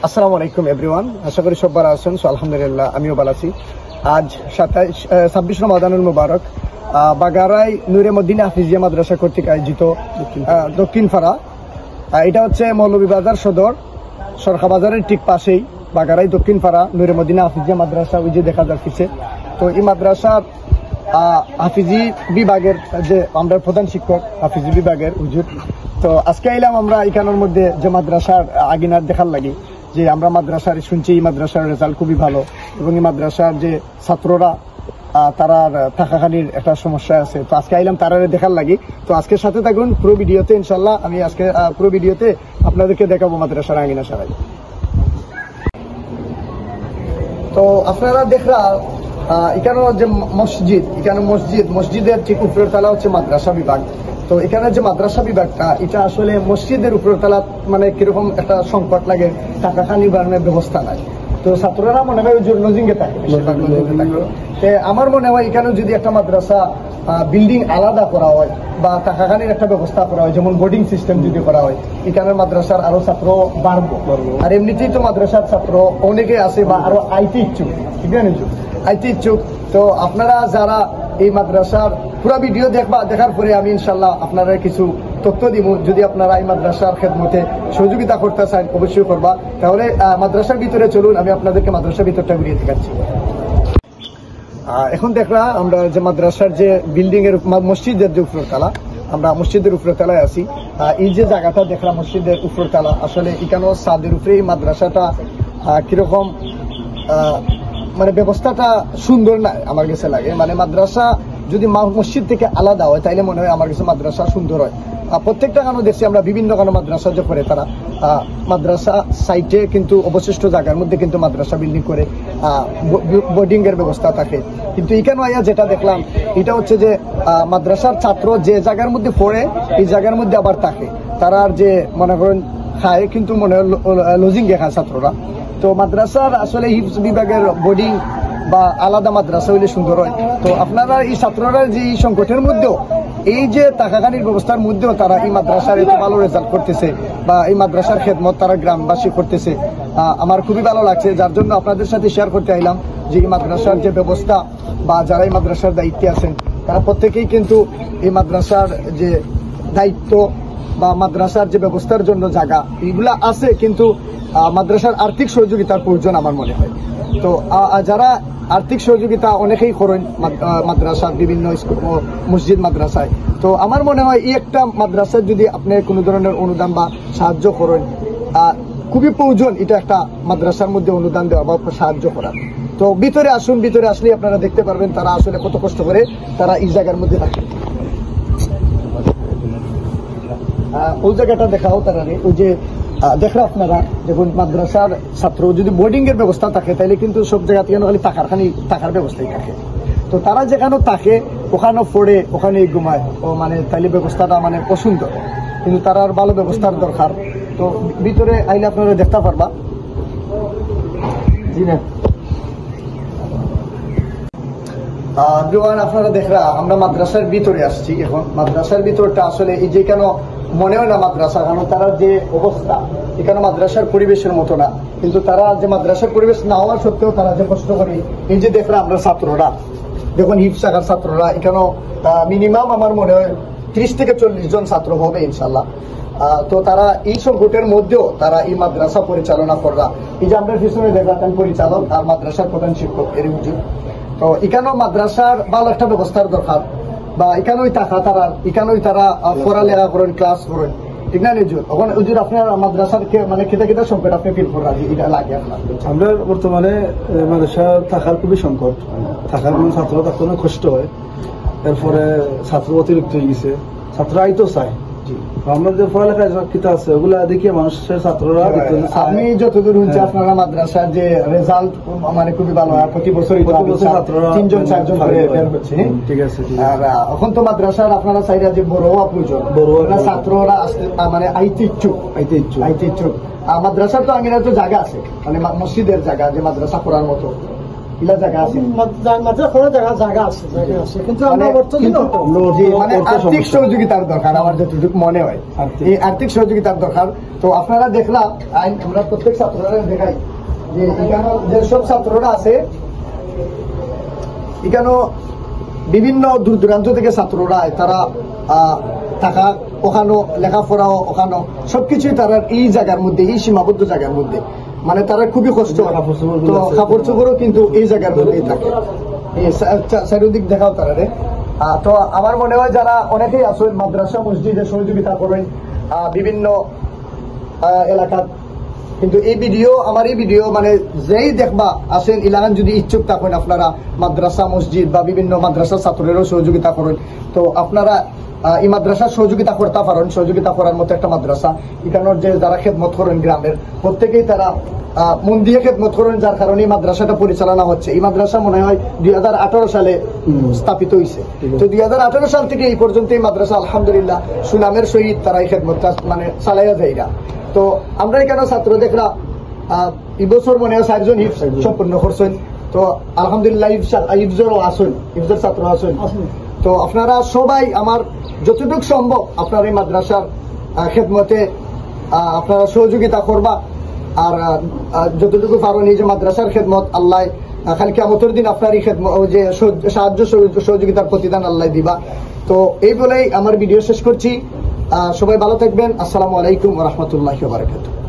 আসসালামু আলাইকুম এভরিওয়ান, আশা করি সব ভালো আছেন। আলহামদুলিল্লাহ আমিও ভালো আছি। আজ 26 রমাদানুল মুবারক বাগারাই নূরে মদিনা হাফিজিয়া মাদ্রাসা কর্তৃক আয়োজিত দক্ষিণ পাড়া, এটা হচ্ছে মৌলভীবাজার সদর সরকা বাজারের ঠিক পাশেই বাগারাই দক্ষিণ পাড়া নূরে মদিনা হাফিজিয়া মাদ্রাসা, ওই যে দেখা যাচ্ছে। তো এই মাদ্রাসার হাফিজি বিভাগের যে আমরা প্রধান শিক্ষক হাফিজি বিভাগের হুজুর, তো আজকে এলাম আমরা এখানের মধ্যে যে মাদ্রাসার আগিনার দেখার লাগি যে আমরা মাদ্রাসার শুনছি এই মাদ্রাসার রেজাল্ট খুবই ভালো এবং এই মাদ্রাসার যে ছাত্ররা তারার থাকাখানির একটা সমস্যা আছে। তো আজকে আইলাম তারা দেখার লাগি। তো আজকের সাথে থাকুন পুরো ভিডিওতে, ইনশাল্লাহ আমি আজকে পুরো ভিডিওতে আপনাদেরকে দেখাবো মাদ্রাসার আঙিনা সারাই। তো আপনারা দেখরা এখানে যে মসজিদের ঠিক উপরের তলা হচ্ছে মাদ্রাসা বিভাগ। তো এখানে যে মাদ্রাসা বিভাগটা এটা আসলে মসজিদের উপরের তলা মানে কিরকম একটা সংকট লাগে, টাকা খানি বাড়ানোর ব্যবস্থা নাই। তো ছাত্ররা মনে হয় লজিংয়ে থাকে, আমার মনে হয় এখানে যদি একটা মাদ্রাসা বিল্ডিং আলাদা করা হয় বা টাকাখানির একটা ব্যবস্থা করা হয়, যেমন বোর্ডিং সিস্টেম যদি করা হয়, এখানে মাদ্রাসার আরো ছাত্র বাড়বো। আর এমনিতেই তো মাদ্রাসার ছাত্র অনেকে আছে বা আরো আইটি ইচ্ছুক, ঠিক না আইটি ইচ্ছুক। তো আপনারা যারা এই মাদ্রাসার পুরো ভিডিও দেখার পরে আমি ইনশাল্লাহ আপনারা কিছু তথ্য দিব। যদি আপনারা এই মাদ্রাসার খেদমতে সহযোগিতা করতে চান অবশ্যই করবা। তাহলে মাদ্রাসার ভিতরে চলুন, আমি আপনাদেরকে মাদ্রাসার ভিতরটা ঘুরিয়ে দেখাচ্ছি। এখন দেখলা আমরা যে মাদ্রাসার যে বিল্ডিং এর মসজিদের যে উপরতলা, আমরা মসজিদের উপরতলায় আছি। এই যে জায়গাটা দেখলাম মসজিদের উপরতলা, আসলে এখানেও ছাদের উপরে এই মাদ্রাসাটা কিরকম মানে ব্যবস্থাটা সুন্দর না আমার কাছে লাগে। মানে মাদ্রাসা যদি মসজিদ থেকে আলাদা হয় তাইলে মনে হয় আমার কাছে মাদ্রাসা সুন্দর হয়। প্রত্যেকটা গানও দেখছি আমরা বিভিন্ন গানও মাদ্রাসা যে করে তারা মাদ্রাসা সাইটে কিন্তু অবশিষ্ট জায়গার মধ্যে কিন্তু মাদ্রাসা বিল্ডিং করে বোর্ডিং এর ব্যবস্থা থাকে। কিন্তু এখানে আয়া যেটা দেখলাম এটা হচ্ছে যে মাদ্রাসার ছাত্র যে জায়গার মধ্যে পড়ে এই জায়গার মধ্যে আবার থাকে, তারা যে মনে করেন খায় কিন্তু মনে হয় লজিংয়ে খায় ছাত্ররা। তো মাদ্রাসার আসলে হিফজ বিভাগের বোর্ডিং বা আলাদা মাদ্রাসা হইলে সুন্দর হয়। তো আপনারা এই ছাত্ররা যে এই সংকটের মধ্যেও এই যে টাকাখানির ব্যবস্থার মধ্যেও তারা এই মাদ্রাসার এত ভালো রেজাল্ট করতেছে বা এই মাদ্রাসার খেদমত তারা গ্রামবাসী করতেছে, আমার খুবই ভালো লাগছে। যার জন্য আপনাদের সাথে শেয়ার করতে আইলাম যে এই মাদ্রাসার যে ব্যবস্থা বা যারা এই মাদ্রাসার দায়িত্বে আছেন তারা প্রত্যেকেই কিন্তু এই মাদ্রাসার যে দায়িত্ব বা মাদ্রাসার যে ব্যবস্থার জন্য জায়গা এগুলা আছে, কিন্তু মাদ্রাসার আর্থিক সহযোগিতার প্রয়োজন আমার মনে হয়। তো যারা আর্থিক সহযোগিতা অনেকেই করেন মাদ্রাসার বিভিন্ন স্কুল মসজিদ মাদ্রাসায়, তো আমার মনে হয় এই একটা মাদ্রাসার যদি আপনি কোনো ধরনের অনুদান বা সাহায্য করেন, খুবই প্রয়োজন এটা একটা মাদ্রাসার মধ্যে অনুদান দেওয়া বা সাহায্য করা। তো ভিতরে আসুন, ভিতরে আসলে আপনারা দেখতে পারবেন তারা আসলে কত কষ্ট করে তারা এই জায়গার মধ্যে থাকে। ওই জায়গাটা দেখাও তারা ওই যে দেখরা আপনারা দেখুন মাদ্রাসার ছাত্র যদি বোর্ডিং এর ব্যবস্থা থাকে তাহলে কিন্তু সব জায়গা থেকে খালি টাকার ব্যবস্থাই থাকে। তো তারা যেখানে থাকে ওখানে পড়ে ওখানেই ঘুমায়, ও মানে তাইলে ব্যবস্থাটা মানে অসুন্দর, কিন্তু তার আর ভালো ব্যবস্থার দরকার। তো ভিতরে আইলে আপনারা দেখতে পারবা। জি না আপনারা দেখরা আমরা মাদ্রাসার ভিতরে আসছি। এখন মাদ্রাসার ভিতরটা আসলে এই যে কেন মনে হয় না মাদ্রাসা, কারণ তারা যে অবস্থা এখানে মাদ্রাসার পরিবেশের মতো না, কিন্তু তারা যে মাদ্রাসার পরিবেশ না হওয়ার সত্ত্বেও তারা যে কষ্ট করে এই যে দেখলাম আমরা ছাত্ররা দেখুন হিফ শাখার ছাত্ররা এখানেও মিনিমাম আমার মনে হয় 30 থেকে 40 জন ছাত্র হবে ইনশাল্লাহ। তো তারা এই সংকটের মধ্যেও তারা এই মাদ্রাসা পরিচালনা করা, এই যে আমরা পিছনে দেখলাম পরিচালক আর মাদ্রাসার প্রধান শিক্ষক এর উচিত। তো এখানেও মাদ্রাসার ভালো একটা ব্যবস্থার দরকার, বা এখানেই টাকা তারা এখানেই তারা পড়ালেখা করেন, ক্লাস করেন, ঠিক না নিজুর। এখন হুজুর আপনার মাদ্রাসার মানে কেটা সংকট আপনি ফিল করেন এটা লাগে আপনার? আমরা বর্তমানে মাদ্রাসা থাকার খুবই সংকট, থাকার কোনো ছাত্র থাকতে অনেক কষ্ট হয়। এরপরে ছাত্র অতিরিক্ত হয়ে গেছে, ছাত্র আইতো চায়। আমরা যে পড়ালেখা কিতা আছে ওগুলা দেখিয়ে মানুষের ছাত্ররা আমি যতদূর হচ্ছে আপনারা মাদ্রাসার যে রেজাল্ট মানে খুবই ভালো হয়, প্রতি বছর ছাত্ররা 3 জন 4 জন করে বের হচ্ছে। ঠিক আছে। আর এখন তো মাদ্রাসার আপনারা চাইরা যে বড় হওয়া প্রয়োজন, ছাত্ররা মানে আইতে ইচ্ছুক। মাদ্রাসার তো আঙিনার তো জায়গা আছে, মানে মসজিদের জায়গা যে মাদ্রাসা করার মতো ইলা জায়গা আছে মাঝে কোনো জায়গা আছে কিন্তু আমরা মানে আর্থিক সহযোগিতার দরকার আমার যতটুকু মনে হয় এই আর্থিক সহযোগিতার দরকার। তো আপনারা দেখলাম আমরা প্রত্যেক ছাত্ররা দেখাই যে এখানে যেসব ছাত্ররা আছে এখানে বিভিন্ন দূর দূরান্ত থেকে ছাত্ররা তারা থাকা ওখানো লেখাপড়াও ওখানো সবকিছুই তারা এই জায়গার মধ্যে এই সীমাবদ্ধ জায়গার মধ্যে মানে তারা খুবই কষ্ট। তো কাপড় চোপড়ও কিন্তু এই জায়গার মধ্যেই থাকে চারিদিক দেখাও তারা রে। তো আমার মনে হয় যারা অনেকেই আসেন মাদ্রাসা মসজিদে সহযোগিতা করেন বিভিন্ন এলাকার, কিন্তু এই ভিডিও আমার এই ভিডিও মানে যেই দেখবা আসেন ইলাকান যদি ইচ্ছুক থাকেন আপনারা মাদ্রাসা মসজিদ বা বিভিন্ন মাদ্রাসা ছাত্রেরও সহযোগিতা করেন তো আপনারা এই মাদ্রাসার সহযোগিতা করতে পারেন। সহযোগিতা করার মতো একটা মাদ্রাসা এখানের যে যারা খেদমত করেন গ্রামের প্রত্যেকেই তারা মন দিয়ে খেদমত করেন, যার কারণে এই মাদ্রাসাটা পরিচালনা হচ্ছে। এই মাদ্রাসা মনে হয় 2018 সালে স্থাপিত হয়েছে। তো 2018 সাল থেকে এই পর্যন্ত এই মাদ্রাসা আলহামদুলিল্লাহ সুনামের সহিত তারা এই খেদমতটা মানে চালাইয়া যায়গা। তো আমরা এখানে ছাত্র দেখলাম এই বছর মনে হয় 4 জন হিফজ সম্পূর্ণ করছেন। তো আলহামদুলিল্লাহ হিফজরও আসুন, হিফজর ছাত্র আসুন। তো আপনারা সবাই আমার যতটুকু সম্ভব আপনার এই মাদ্রাসার খেদমতে আপনারা সহযোগিতা করবা আর যতটুকু পারেন এই যে মাদ্রাসার খেদমত আল্লাহ খালি কিয়ামতের দিন আপনার এই খেদমত যে সাহায্য সহযোগিতার প্রতিদান আল্লাহ দিবা। তো এই বলেই আমার ভিডিও শেষ করছি। সবাই ভালো থাকবেন। আসসালামু আলাইকুম ওয়া রাহমাতুল্লাহি ওয়া বারাকাতুহু।